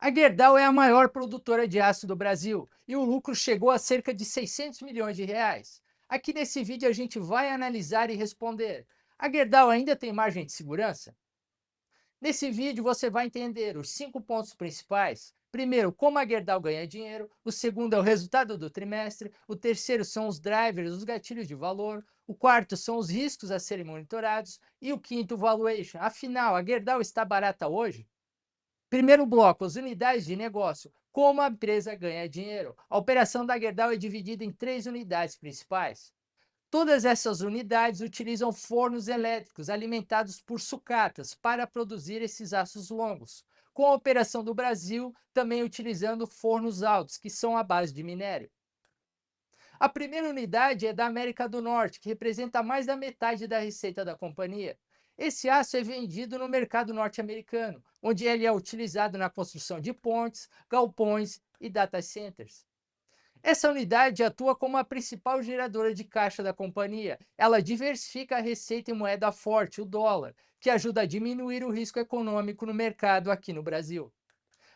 A Gerdau é a maior produtora de aço do Brasil e o lucro chegou a cerca de 600 milhões de reais. Aqui nesse vídeo a gente vai analisar e responder: a Gerdau ainda tem margem de segurança? Nesse vídeo você vai entender os 5 pontos principais. Primeiro, como a Gerdau ganha dinheiro. O segundo é o resultado do trimestre. O terceiro são os drivers, os gatilhos de valor. O quarto são os riscos a serem monitorados. E o quinto, o valuation. Afinal, a Gerdau está barata hoje? Primeiro bloco, as unidades de negócio. Como a empresa ganha dinheiro? A operação da Gerdau é dividida em 3 unidades principais. Todas essas unidades utilizam fornos elétricos alimentados por sucatas para produzir esses aços longos, com a operação do Brasil também utilizando fornos altos, que são à base de minério. A primeira unidade é da América do Norte, que representa mais da metade da receita da companhia. Esse aço é vendido no mercado norte-americano, onde ele é utilizado na construção de pontes, galpões e data centers. Essa unidade atua como a principal geradora de caixa da companhia. Ela diversifica a receita em moeda forte, o dólar, que ajuda a diminuir o risco econômico no mercado aqui no Brasil.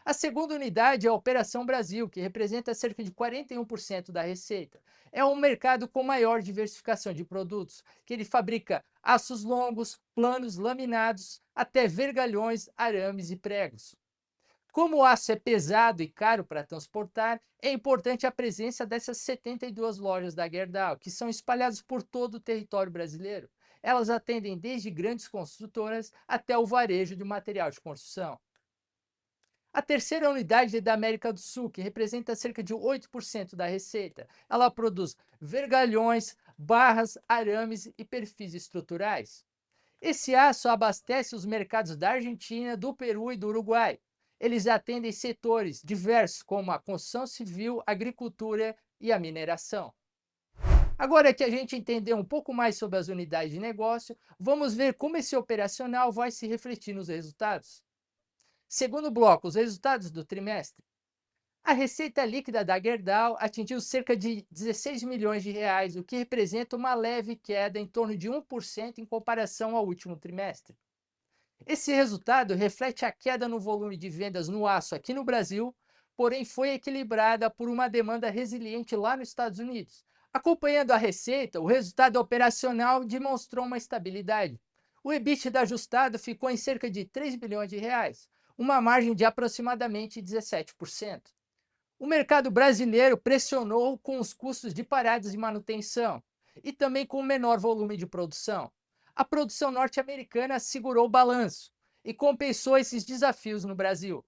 A segunda unidade é a Operação Brasil, que representa cerca de 41% da receita. É um mercado com maior diversificação de produtos, que ele fabrica aços longos, planos, laminados, até vergalhões, arames e pregos. Como o aço é pesado e caro para transportar, é importante a presença dessas 72 lojas da Gerdau, que são espalhadas por todo o território brasileiro. Elas atendem desde grandes construtoras até o varejo de material de construção. A terceira unidade é da América do Sul, que representa cerca de 8% da receita. Ela produz vergalhões, barras, arames e perfis estruturais. Esse aço abastece os mercados da Argentina, do Peru e do Uruguai. Eles atendem setores diversos como a construção civil, a agricultura e a mineração. Agora que a gente entendeu um pouco mais sobre as unidades de negócio, vamos ver como esse operacional vai se refletir nos resultados. Segundo bloco, os resultados do trimestre. A receita líquida da Gerdau atingiu cerca de 16 milhões de reais, o que representa uma leve queda em torno de 1% em comparação ao último trimestre. Esse resultado reflete a queda no volume de vendas no aço aqui no Brasil, porém foi equilibrada por uma demanda resiliente lá nos Estados Unidos. Acompanhando a receita, o resultado operacional demonstrou uma estabilidade. O EBITDA ajustado ficou em cerca de 3 bilhões de reais, uma margem de aproximadamente 17%. O mercado brasileiro pressionou com os custos de paradas de manutenção e também com o menor volume de produção. A produção norte-americana segurou o balanço e compensou esses desafios no Brasil.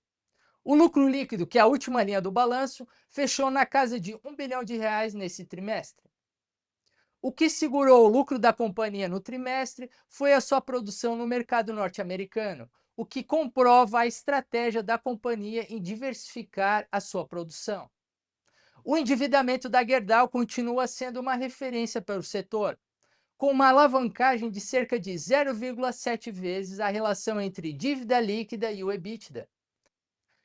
O lucro líquido, que é a última linha do balanço, fechou na casa de 1 bilhão de reais nesse trimestre. O que segurou o lucro da companhia no trimestre foi a sua produção no mercado norte-americano, o que comprova a estratégia da companhia em diversificar a sua produção. O endividamento da Gerdau continua sendo uma referência para o setor, com uma alavancagem de cerca de 0,7 vezes a relação entre dívida líquida e o EBITDA.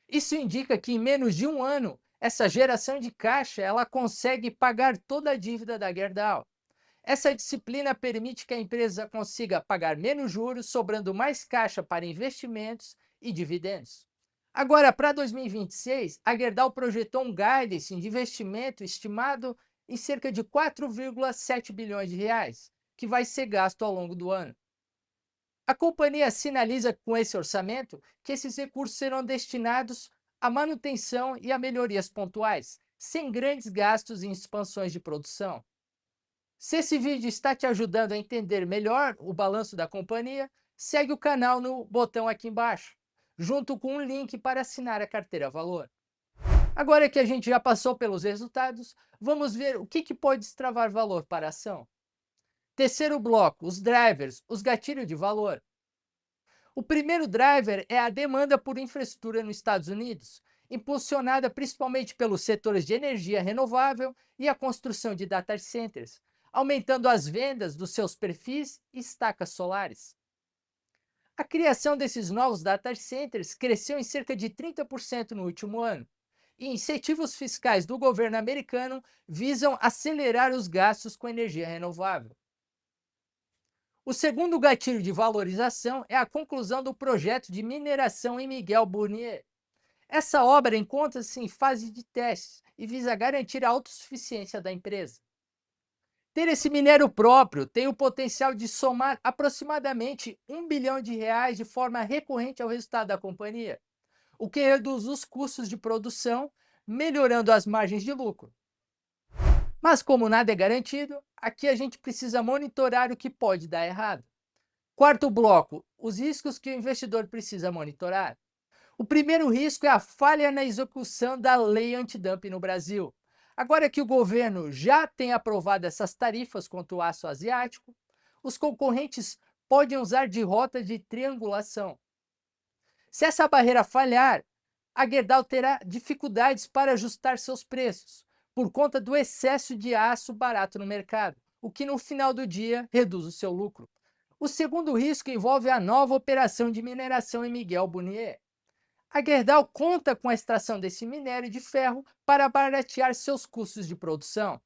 Isso indica que em menos de um ano, essa geração de caixa ela consegue pagar toda a dívida da Gerdau. Essa disciplina permite que a empresa consiga pagar menos juros, sobrando mais caixa para investimentos e dividendos. Agora, para 2026, a Gerdau projetou um guidance de investimento estimado em cerca de 4,7 bilhões de reais, que vai ser gasto ao longo do ano. A companhia sinaliza com esse orçamento que esses recursos serão destinados à manutenção e a melhorias pontuais, sem grandes gastos em expansões de produção. Se esse vídeo está te ajudando a entender melhor o balanço da companhia, segue o canal no botão aqui embaixo, junto com um link para assinar a carteira Valor. Agora que a gente já passou pelos resultados, vamos ver o que pode extravar valor para a ação. Terceiro bloco, os drivers, os gatilhos de valor. O primeiro driver é a demanda por infraestrutura nos Estados Unidos, impulsionada principalmente pelos setores de energia renovável e a construção de data centers, aumentando as vendas dos seus perfis e estacas solares. A criação desses novos data centers cresceu em cerca de 30% no último ano, e incentivos fiscais do governo americano visam acelerar os gastos com energia renovável. O segundo gatilho de valorização é a conclusão do projeto de mineração em Miguel Burnier. Essa obra encontra-se em fase de testes e visa garantir a autossuficiência da empresa. Ter esse minério próprio tem o potencial de somar aproximadamente R$ 1 bilhão de forma recorrente ao resultado da companhia, o que reduz os custos de produção, melhorando as margens de lucro. Mas como nada é garantido, aqui a gente precisa monitorar o que pode dar errado. Quarto bloco, os riscos que o investidor precisa monitorar. O primeiro risco é a falha na execução da lei antidumping no Brasil. Agora que o governo já tem aprovado essas tarifas contra o aço asiático, os concorrentes podem usar de rota de triangulação. Se essa barreira falhar, a Gerdau terá dificuldades para ajustar seus preços, por conta do excesso de aço barato no mercado, o que no final do dia reduz o seu lucro. O segundo risco envolve a nova operação de mineração em Miguel Burnier. A Gerdau conta com a extração desse minério de ferro para baratear seus custos de produção.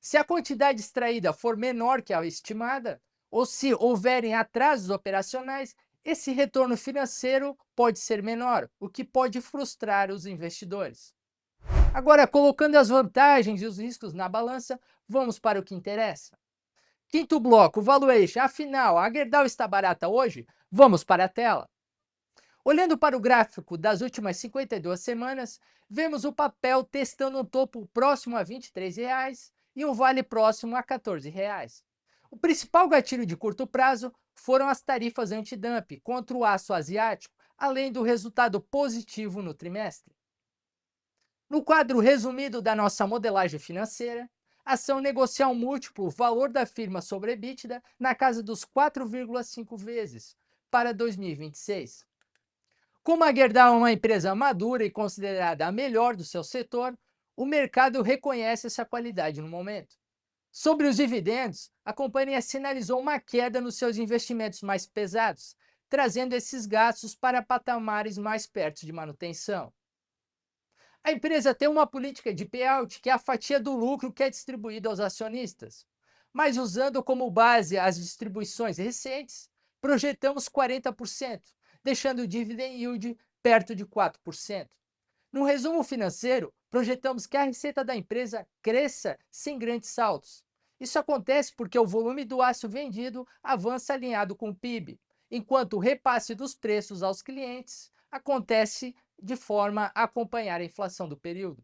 Se a quantidade extraída for menor que a estimada, ou se houverem atrasos operacionais, esse retorno financeiro pode ser menor, o que pode frustrar os investidores. Agora, colocando as vantagens e os riscos na balança, vamos para o que interessa. Quinto bloco, valuation. Afinal, a Gerdau está barata hoje? Vamos para a tela. Olhando para o gráfico das últimas 52 semanas, vemos o papel testando um topo próximo a R$ 23 e um vale próximo a R$ 14. O principal gatilho de curto prazo foram as tarifas antidumping contra o aço asiático, além do resultado positivo no trimestre. No quadro resumido da nossa modelagem financeira, a ação negocia um múltiplo valor da firma sobre EBITDA na casa dos 4,5 vezes para 2026. Como a Gerdau é uma empresa madura e considerada a melhor do seu setor, o mercado reconhece essa qualidade no momento. Sobre os dividendos, a companhia sinalizou uma queda nos seus investimentos mais pesados, trazendo esses gastos para patamares mais perto de manutenção. A empresa tem uma política de payout, que é a fatia do lucro que é distribuída aos acionistas. Mas usando como base as distribuições recentes, projetamos 40%, deixando o dividend yield perto de 4%. No resumo financeiro, projetamos que a receita da empresa cresça sem grandes saltos. Isso acontece porque o volume do aço vendido avança alinhado com o PIB, enquanto o repasse dos preços aos clientes acontece de forma a acompanhar a inflação do período.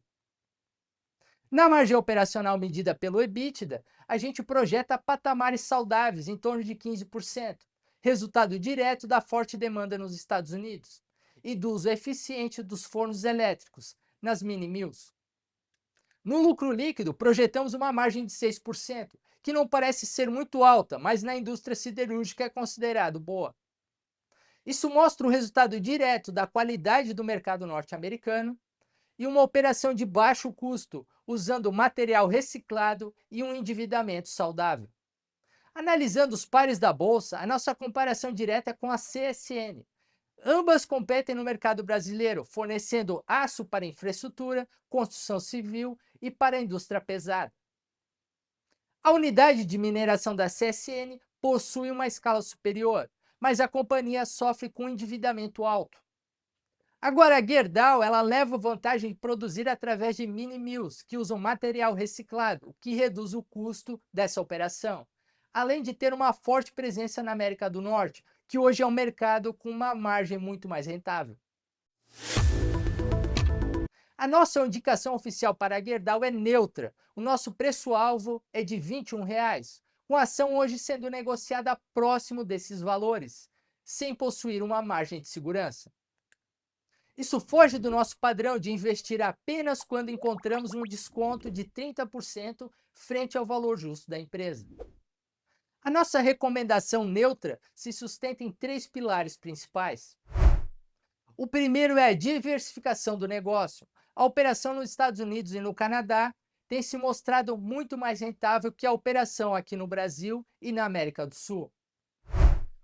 Na margem operacional medida pelo EBITDA, a gente projeta patamares saudáveis em torno de 15%, resultado direto da forte demanda nos Estados Unidos e do uso eficiente dos fornos elétricos nas mini-mills. No lucro líquido, projetamos uma margem de 6%, que não parece ser muito alta, mas na indústria siderúrgica é considerado boa. Isso mostra o resultado direto da qualidade do mercado norte-americano e uma operação de baixo custo, usando material reciclado e um endividamento saudável. Analisando os pares da bolsa, a nossa comparação direta é com a CSN. Ambas competem no mercado brasileiro, fornecendo aço para infraestrutura, construção civil e para a indústria pesada. A unidade de mineração da CSN possui uma escala superior, mas a companhia sofre com endividamento alto. Agora, a Gerdau ela leva vantagem de produzir através de mini-mills, que usam material reciclado, o que reduz o custo dessa operação, além de ter uma forte presença na América do Norte, que hoje é um mercado com uma margem muito mais rentável. A nossa indicação oficial para a Gerdau é neutra. O nosso preço-alvo é de R$ 21, com a ação hoje sendo negociada próximo desses valores, sem possuir uma margem de segurança. Isso foge do nosso padrão de investir apenas quando encontramos um desconto de 30% frente ao valor justo da empresa. A nossa recomendação neutra se sustenta em 3 pilares principais. O primeiro é a diversificação do negócio. A operação nos Estados Unidos e no Canadá tem se mostrado muito mais rentável que a operação aqui no Brasil e na América do Sul.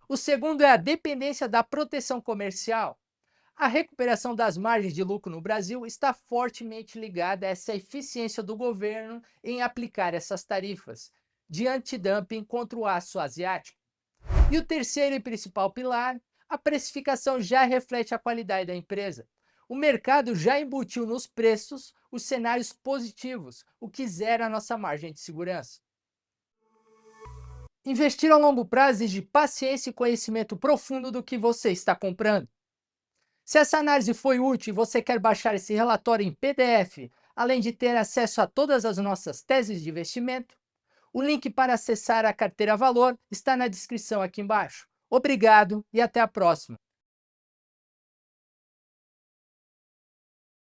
O segundo é a dependência da proteção comercial. A recuperação das margens de lucro no Brasil está fortemente ligada a essa eficiência do governo em aplicar essas tarifas de antidumping contra o aço asiático. E o terceiro e principal pilar, a precificação já reflete a qualidade da empresa. O mercado já embutiu nos preços os cenários positivos, o que zera a nossa margem de segurança. Investir a longo prazo exige paciência e conhecimento profundo do que você está comprando. Se essa análise foi útil e você quer baixar esse relatório em PDF, além de ter acesso a todas as nossas teses de investimento, o link para acessar a carteira Valor está na descrição aqui embaixo. Obrigado e até a próxima!